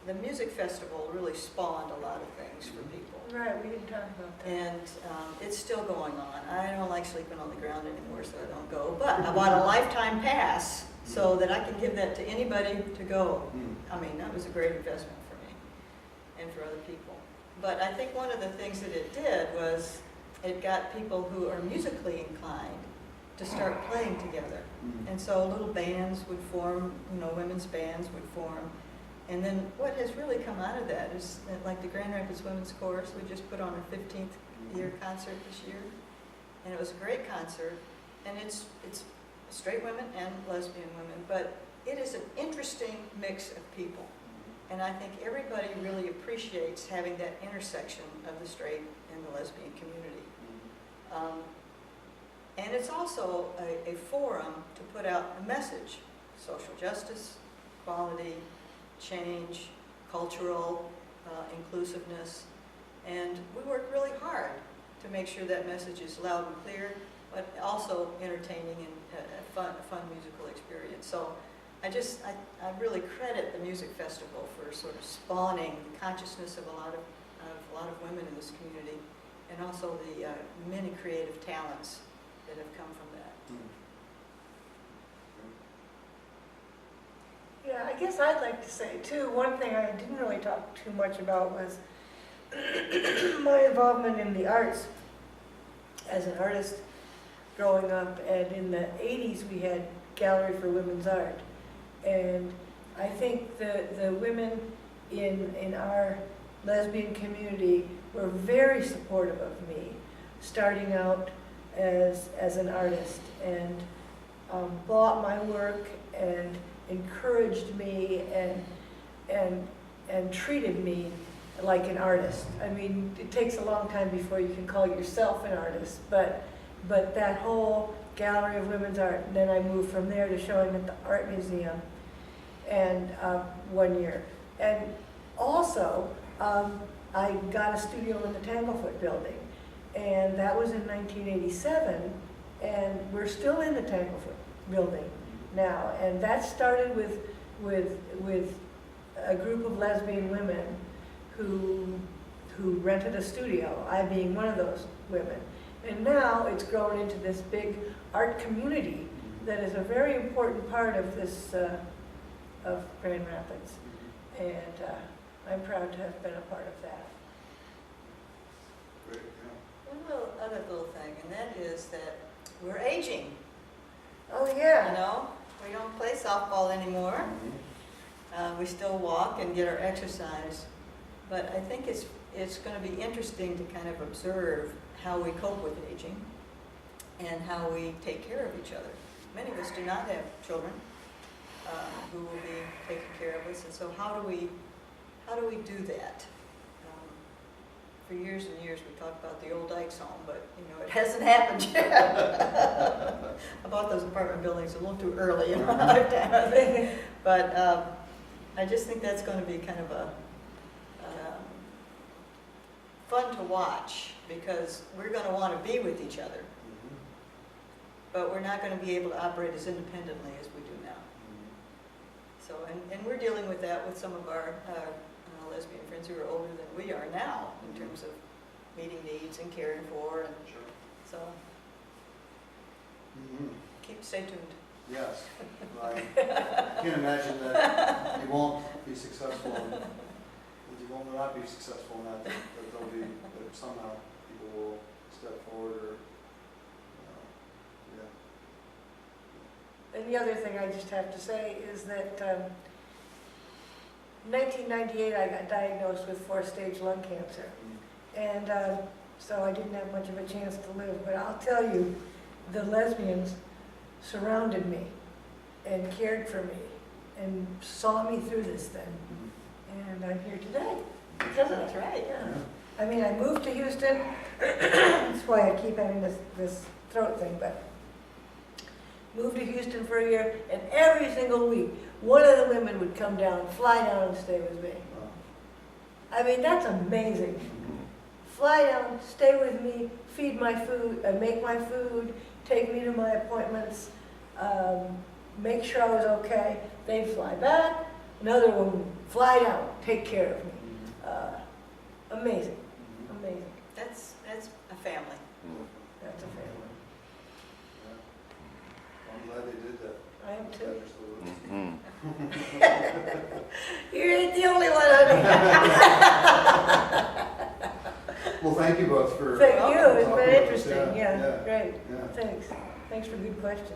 the music festival really spawned a lot of things for people. Right, we didn't talk about that. And it's still going on. I don't like sleeping on the ground anymore, so I don't go. But I bought a lifetime pass so that I can give that to anybody to go. I mean, that was a great investment for me and for other people. But I think one of the things that it did was it got people who are musically inclined to start playing together. And so little bands would form, you know, women's bands would form. And then what has really come out of that is that, like the Grand Rapids Women's Chorus, we just put on our 15th year concert this year. And it was a great concert. And it's straight women and lesbian women, but it is an interesting mix of people. And I think everybody really appreciates having that intersection of the straight and the lesbian community. And it's also a forum to put out a message: social justice, equality, change, cultural inclusiveness. And we work really hard to make sure that message is loud and clear, but also entertaining and a fun musical experience. So I really credit the music festival for sort of spawning the consciousness of a lot of women in this community, and also the many creative talents that have come from that. Yeah, I guess I'd like to say too, one thing I didn't really talk too much about was my involvement in the arts as an artist growing up. And in the 80s we had Gallery for Women's Art. And I think the women in our lesbian community were very supportive of me starting out as an artist, and bought my work and encouraged me and treated me like an artist. I mean, it takes a long time before you can call yourself an artist, but that whole Gallery of Women's Art, and then I moved from there to showing at the Art Museum, and 1 year. And also, I got a studio in the Tanglefoot building, and that was in 1987, and we're still in the Tanglefoot building now. And that started with a group of lesbian women who rented a studio, I being one of those women. And now it's grown into this big art community that is a very important part of this, of Grand Rapids. And I'm proud to have been a part of that. Great, yeah. One other little thing, and that is that we're aging. Oh, yeah. You know, we don't play softball anymore. We still walk and get our exercise. But I think it's going to be interesting to kind of observe how we cope with aging and how we take care of each other. Many of us do not have children who will be taking care of us, and so how do we do that? For years and years we talked about the old Dykes home, but you know, it hasn't happened yet. I bought those apartment buildings a little too early in my lifetime. But I just think that's going to be kind of a fun to watch, because we're going to want to be with each other, but we're not going to be able to operate as independently as we do now. So, and we're dealing with that with some of our lesbian friends who are older than we are now, in terms of meeting needs and caring for, and so stay tuned. Yes, I can't imagine that you won't be successful, that you will not be successful in that there'll be, that somehow people will step forward, or, yeah. And the other thing I just have to say is that in 1998 I got diagnosed with 4-stage lung cancer. And so I didn't have much of a chance to live, but I'll tell you, the lesbians surrounded me and cared for me and saw me through this thing. And I'm here today because of it. That's right. Yeah. I mean, I moved to Houston. That's why I keep having this throat thing, but moved to Houston for a year, and every single week, one of the women would come down, fly down and stay with me. I mean, that's amazing. Fly down, stay with me, feed my food, make my food, take me to my appointments, make sure I was okay. They'd fly back, Another woman, fly down, take care of me. Mhm. Amazing, Mhm. amazing. That's a family. That's a family. Yeah. I'm glad they did that. I am too. Mhm. You ain't the only one, honey. Well, thank you both for. Thank you, it's talking been with us. interesting, yeah, great. Yeah. Thanks for good questions.